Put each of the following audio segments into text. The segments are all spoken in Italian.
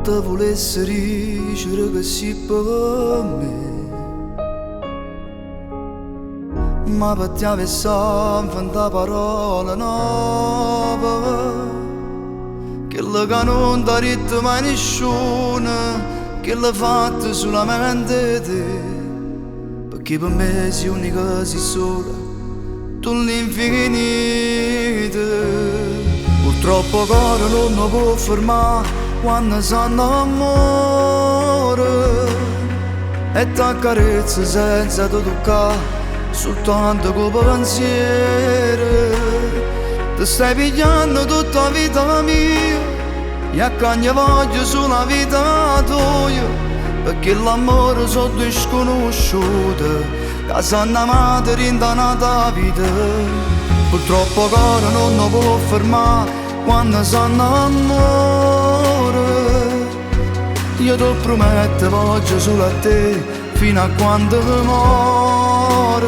te volesse dicere che sì per me, ma per te avessi inventato parole nuove, quelle che non ti ha detto mai nessuno, che l'ha fatta solamente te, perché per me sei unica, sei sola, tu l'infinito. Purtroppo il cuore non mi può fermare quando sanno amore, e ti accarezza senza ti toccare, soltanto con pensiero. Ti stai pigliando tutta la vita mia, e accanto voglio solo la vita tua, perché l'amore sono due sconosciute che sanno amate rintanata vita. Purtroppo il cuore non mi può fermare quando sanno amore. Io ti prometto voglio solo a te fino a quando muore.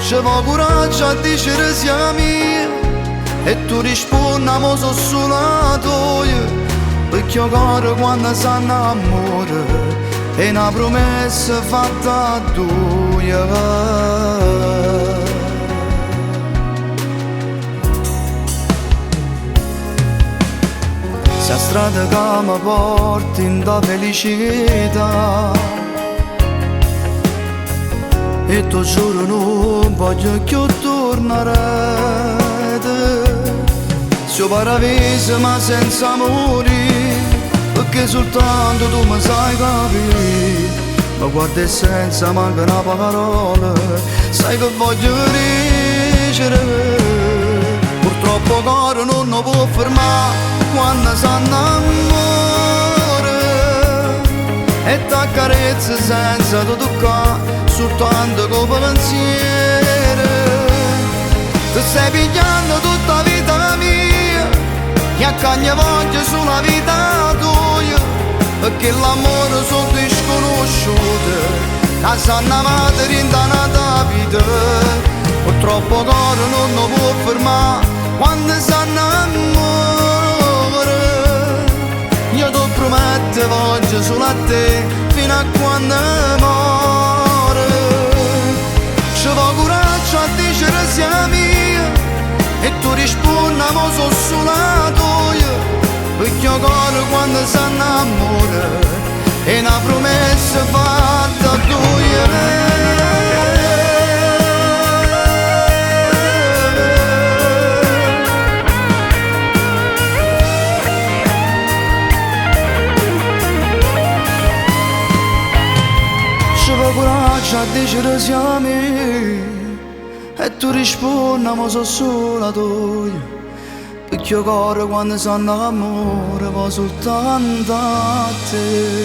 Ci vuole coraggio a dire sia mia, e tu rispondi mo so solo a tua, perché il cuore quando sanno amore è una promessa fatta a due. Se la strada che mi porta in da felicità, e tu giuro non voglio più tornare. Se paradiso ma senza morire, perché soltanto tu mi sai capire. Ma guarda e senza manca una parola, sai che voglio dicere. Purtroppo il cuore non mi può fermare quando sanno amore, e ti accarezza senza ti toccare, soltanto con pensiero. Ti stai pigliando tutta la vita mia, e accanto voglio solo la vita tua, perché l'amore sono due sconosciute che sanno amate rintanata vita. Purtroppo il cuore non mi può fermare quando sanno amore. Io ti prometto voglio solo a te fino a quando muore. Ci vuole coraggio a dire sia mia, e tu rispondi mo so solo a tua, perché il cuore quando sanno amore è una promessa fatta a due. Coraggio a dire sia mia, e tu rispondi ma so solo a tua, perché il cuore quando sanno amore va soltanto a te.